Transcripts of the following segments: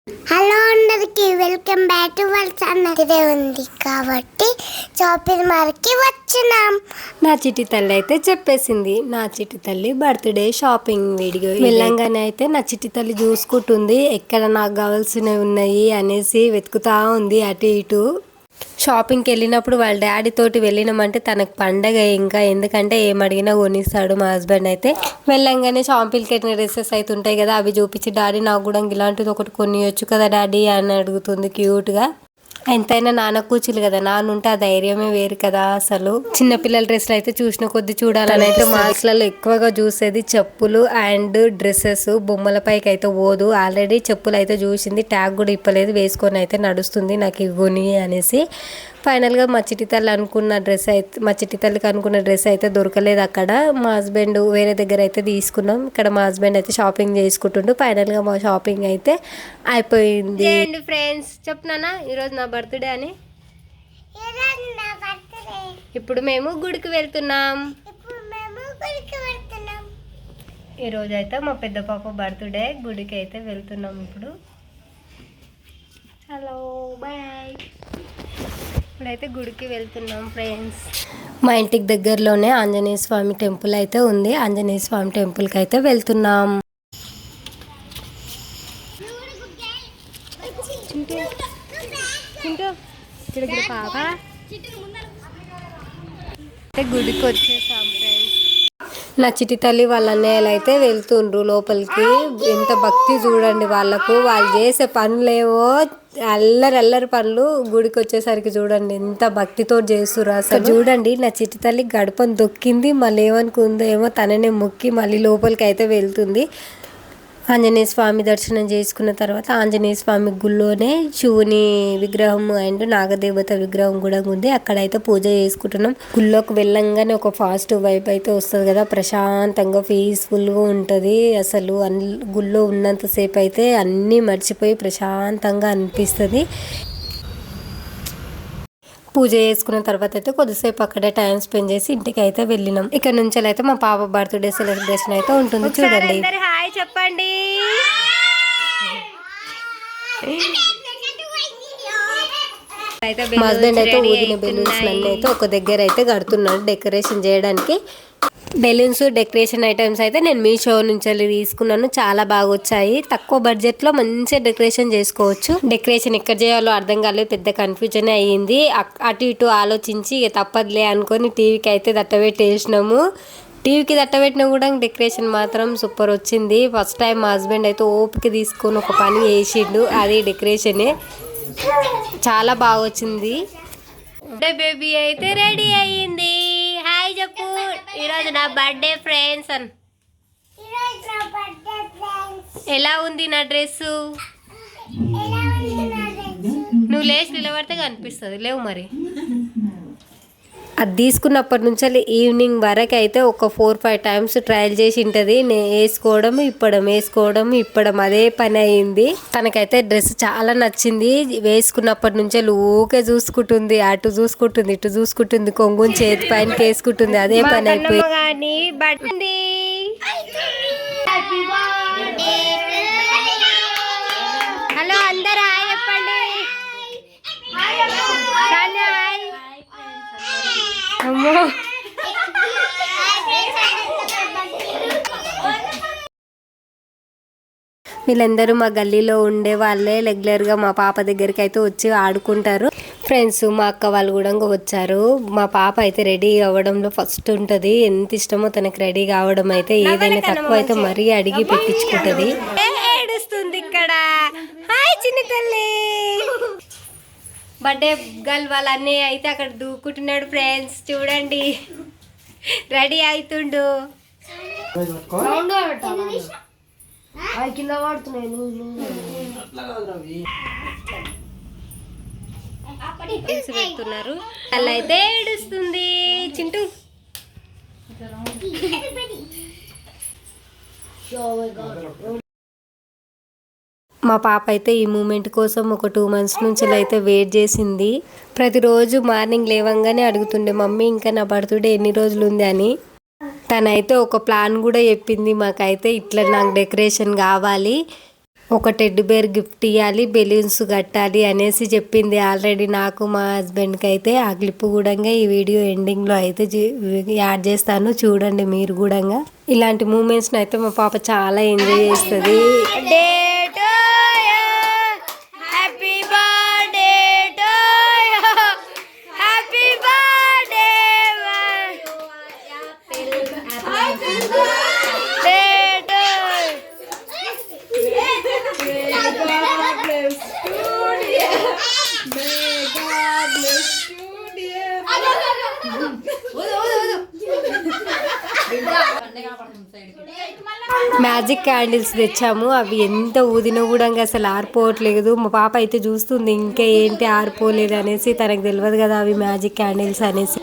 Hello అందరికి welcome back to our channel. ఇదే ఉంది కాబట్టి షాపింగ్ మాల్కి వచ్చినాం. నా చిట్టి తల్లి అయితే చెప్పేసింది. నా చిట్టి తల్లి బర్త్డే షాపింగ్ వీడియో వెళ్ళంగానే అయితే నా చిట్టి తల్లి చూసుకుంటుంది ఎక్కడ నాకు కావాల్సినవి ఉన్నాయి అనేసి వెతుకుతా ఉంది అటు ఇటు. షాపింగ్కి వెళ్ళినప్పుడు వాళ్ళ డాడీ తోటి వెళ్ళినామంటే తనకు పండగ ఇంకా, ఎందుకంటే ఏం అడిగినా కొనిస్తాడు మా హస్బెండ్ అయితే. వెళ్ళంగానే షాపింగ్కి వెళ్ళిన డ్రెస్సెస్ అయితే ఉంటాయి కదా, అవి చూపించి డాడీ నాకు కూడా ఇలాంటిది ఒకటి కొనియొచ్చు కదా డాడీ అని అడుగుతుంది క్యూట్గా. ఎంతైనా నాన్న కూర్చులు కదా, నాన్నుంటే ఆ ధైర్యమే వేరు కదా. అసలు చిన్నపిల్లల డ్రెస్సులు అయితే చూసిన కొద్ది చూడాలని అయితే మాల్స్లలో ఎక్కువగా చూసేది చెప్పులు అండ్ డ్రెస్సెస్. బొమ్మల పైకి అయితే పోదు. ఆల్రెడీ చెప్పులు అయితే చూసింది, ట్యాగ్ కూడా ఇప్పలేదు, వేసుకొని అయితే నడుస్తుంది నాకు ఇవ్వని అనేసి. ఫైనల్గా మా చిట్టి తల్లికి అనుకున్న డ్రెస్ అయితే దొరకలేదు అక్కడ. మా హస్బెండ్ వేరే దగ్గర అయితే తీసుకున్నాం. ఇక్కడ మా హస్బెండ్ అయితే షాపింగ్ చేసుకుంటుండు. ఫైనల్గా మా షాపింగ్ అయితే అయిపోయింది. ఫ్రెండ్స్ చెప్తున్నానా ఈరోజు నా బర్త్డే అని. ఇప్పుడు మేము గుడికి వెళ్తున్నాం. ఈరోజు అయితే మా పెద్ద పాప బర్త్డే, గుడికి అయితే వెళ్తున్నాం ఇప్పుడు. Hello boy. ఇప్పుడైతే గుడికి వెళ్తున్నాం ఫ్రెండ్స్. మా ఇంటికి దగ్గరలోనే ఆంజనేయ స్వామి టెంపుల్ అయితే ఉంది. ఆంజనేయ స్వామి టెంపుల్కి అయితే వెళ్తున్నాం. గుడికి వచ్చేసాం ఫ్రెండ్స్. నా చిట్టి తల్లి వాళ్ళ అన్నయ్యలు అయితే వెళ్తుండ్రు లోపలికి. ఎంత భక్తి చూడండి వాళ్ళకు. వాళ్ళు చేసే పనులేవో అల్లరి పనులు, గుడికి వచ్చేసరికి చూడండి ఎంత భక్తితో చేస్తుర్రు అసలు. చూడండి నా చిట్టి తల్లి గడపను దొక్కింది, మళ్ళీ ఏమనుకుందో ఏమో తననే మొక్కి మళ్ళీ లోపలికి అయితే వెళ్తుంది. ఆంజనేయ స్వామి దర్శనం చేసుకున్న తర్వాత ఆంజనేయ స్వామి గుళ్ళోనే శివుని విగ్రహం అండ్ నాగదేవత విగ్రహం కూడా ఉంది. అక్కడైతే పూజ చేసుకుంటున్నాం. గుళ్ళోకి వెళ్ళంగానే ఒక పాజిటివ్ వైబ్ అయితే వస్తుంది కదా, ప్రశాంతంగా పీస్ఫుల్గా ఉంటుంది అసలు. గుళ్ళో ఉన్నంతసేపు అయితే అన్నీ మర్చిపోయి ప్రశాంతంగా అనిపిస్తుంది. పూజ చేసుకున్న తర్వాత అయితే కొద్దిసేపు అక్కడే టైం స్పెండ్ చేసి ఇంటికి అయితే వెళ్ళినాం. ఇక్కడ నుంచి అయితే మా పాప బర్త్డే సెలబ్రేషన్ అయితే ఉంటుంది. చూడండి. హాయ్ చెప్పండి. మా హస్బెండ్ అయితే ఊదిన బెలూన్స్ అన్నీ అయితే ఒక దగ్గర అయితే కడుతున్నాడు డెకరేషన్ చేయడానికి. బెలూన్స్ డెకరేషన్ ఐటమ్స్ అయితే నేను మీషో నుంచి తీసుకున్నాను. చాలా బాగా వచ్చాయి. తక్కువ బడ్జెట్లో మంచిగా డెకరేషన్ చేసుకోవచ్చు. డెకరేషన్ ఎక్కడ చేయాలో అర్థం కాలేదు, పెద్ద కన్ఫ్యూజన్ అయ్యింది. అటు ఇటు ఆలోచించి తప్పదులే అనుకొని టీవీకి అయితే దట్టబెట్టేసినాము. టీవీకి దట్టబెట్టినా కూడా డెకరేషన్ మాత్రం సూపర్ వచ్చింది. ఫస్ట్ టైం మా హస్బెండ్ అయితే ఓపిక తీసుకొని ఒక పని చేసిండు, అది డెకరేషనే. చాలా బాగా వచ్చింది. బేబీ అయితే రెడీ అయ్యింది. హాయ్ చెప్పు. ఈరోజు నా బర్త్డే ఫ్రెండ్స్ అని. ఎలా ఉంది నా డ్రెస్సు? నువ్వు లేచి నిలబడితే కనిపిస్తుంది. లేవు మరి. అది తీసుకున్నప్పటి నుంచి ఈవినింగ్ వరకు అయితే ఒక 4-5 టైమ్స్ ట్రయల్ చేసి ఉంటుంది. నేను వేసుకోవడం ఇప్పడం అదే పని అయింది. తనకైతే డ్రెస్ చాలా నచ్చింది. వేసుకున్నప్పటి నుంచి ఊకే చూసుకుంటుంది, అటు చూసుకుంటుంది ఇటు చూసుకుంటుంది, కొంగుని చేతి పైన వేసుకుంటుంది, అదే పని అయిపోయింది. హలో అందరూ హాయ్ చెప్పండి. వీళ్ళందరూ మా గల్లీలో ఉండే వాళ్ళే. రెగ్యులర్గా మా పాప దగ్గరికి అయితే వచ్చి ఆడుకుంటారు. ఫ్రెండ్స్ మా అక్క వాళ్ళు కూడా వచ్చారు. మా పాప అయితే రెడీ అవ్వడంలో ఫస్ట్ ఉంటుంది. ఎంత ఇష్టమో తనకు రెడీ కావడం అయితే. ఏదైనా తక్కువ అయితే మరీ అడిగి పెట్టించుకుంటుంది. ఏడుస్తుంది ఇక్కడ. హాయ్ చిన్న తల్లి. బర్త్డే గర్ల్ వాళ్ళన్నీ అయితే అక్కడ దూకుంటున్నాడు ఫ్రెండ్స్. చూడండి రెడీ అవుతుండు. పెడుతున్నారు. అలా అయితే ఏడుస్తుంది చింటూ. మా పాప అయితే ఈ మూమెంట్ కోసం ఒక 2 months నుంచి అయితే వెయిట్ చేసింది. ప్రతిరోజు మార్నింగ్ లేవంగానే అడుగుతుండే, మమ్మీ ఇంకా నా బర్త్డే ఎన్ని రోజులు ఉంది అని. తనైతే ఒక ప్లాన్ కూడా చెప్పింది మాకైతే, ఇట్లా నాకు డెకరేషన్ కావాలి, ఒక టెడ్డి బేర్ గిఫ్ట్ ఇవ్వాలి, బెలూన్స్ కట్టాలి అనేసి చెప్పింది ఆల్రెడీ నాకు మా హస్బెండ్కి. అయితే ఆ క్లిప్ కూడా ఈ వీడియో ఎండింగ్లో అయితే యాడ్ చేస్తాను, చూడండి మీరు కూడా. ఇలాంటి మూమెంట్స్ని అయితే మా పాప చాలా ఎంజాయ్ చేస్తుంది. మ్యాజిక్ క్యాండిల్స్ తెచ్చాము, అవి ఎంత ఊదిన కూడా అసలు ఆరిపోవట్లేదు. మా పాప అయితే చూస్తుంది ఇంకా ఏంటి ఆరిపోలేదు అనేసి, తనకు తెలియదు కదా అవి మ్యాజిక్ క్యాండిల్స్ అనేసి.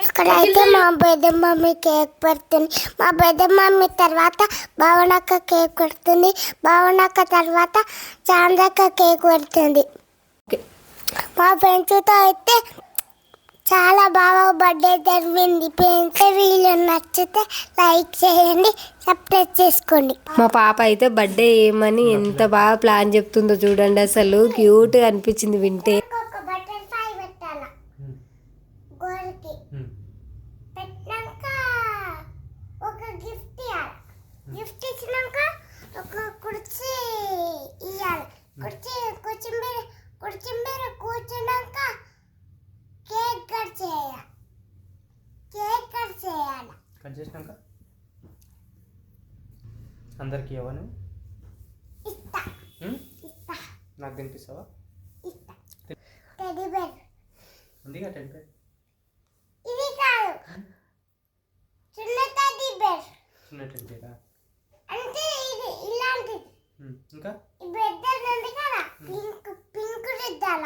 ఇక్కడైతే మా పెద్ద మమ్మీ కేక్ పెడుతుంది. మా పెద్ద మమ్మీ తర్వాత భావనక్క కేక్ పెడుతుంది. భావనక్క తర్వాత చాంద్రక్క కేక్ పెడుతుంది. మా ఫ్రెండ్స్తో అయితే చాలా బాగా బర్త్డే జరిగింది. ఫ్రెండ్స్ వీళ్ళు నచ్చితే లైక్ చేయండి, సబ్స్క్రైబ్ చేసుకోండి. మా పాప అయితే బర్త్డే ఏమని ఎంత బాగా ప్లాన్ చెప్తుందో చూడండి, అసలు క్యూట్గా అనిపించింది వింటే. పెట్టాక ఒక గిఫ్ట్ ఇవ్వాలి. గిఫ్ట్ ఇచ్చినాక ఒక కుర్చీ ఇవ్వాలి. కుర్చీ మీద కూర్చున్నాక కేక్ కట్ చేయాలి. కట్ చేసినాక అందరికి ఇవ్వను. ఇస్తా నాకు తినిపిస్తావా? టెడ్డీ బేర్ ఉందిగా టెడ్డీ బేర్. ఇది కాదు, చిన్న టెడ్డీ బేర్. చిన్న టెడ్డీ బేరా? అంటే ఇది ఇలాంటిది. ఇంకా ఈ బెడ్ ఉంది కదా, పింక్ రిద్దాల.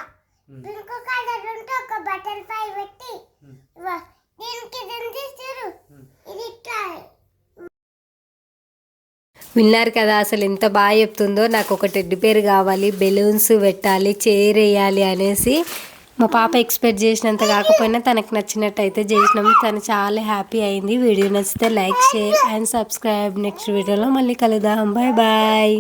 పింక్ కలర్ ఉంటే ఒక బటర్ఫ్లై పెట్టి దీనికి దించేస్తారు. ఇది ఇట్లా. విన్నారు కదా అసలు ఎంత బాగా చెప్తుందో. నాకు ఒక టెడ్డి బేర్ కావాలి, బెలూన్స్ పెట్టాలి, చైర్ వేయాలి అనేసి. మా పాప ఎక్స్పెక్ట్ చేసినంత కాకపోయినా తనకు నచ్చినట్టు అయితే చేసినాము. తను చాలా హ్యాపీ అయింది. వీడియో నచ్చితే like, share and subscribe. Next వీడియోలో మళ్ళీ కలుద్దాం. Bye bye.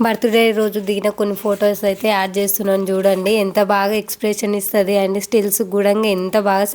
బర్త్డే రోజు దిగిన కొన్ని ఫొటోస్ అయితే యాడ్ చేస్తున్నాను చూడండి, ఎంత బాగా ఎక్స్ప్రెషన్ ఇస్తుంది అండ్ స్టిల్స్ కూడా ఎంత బాగా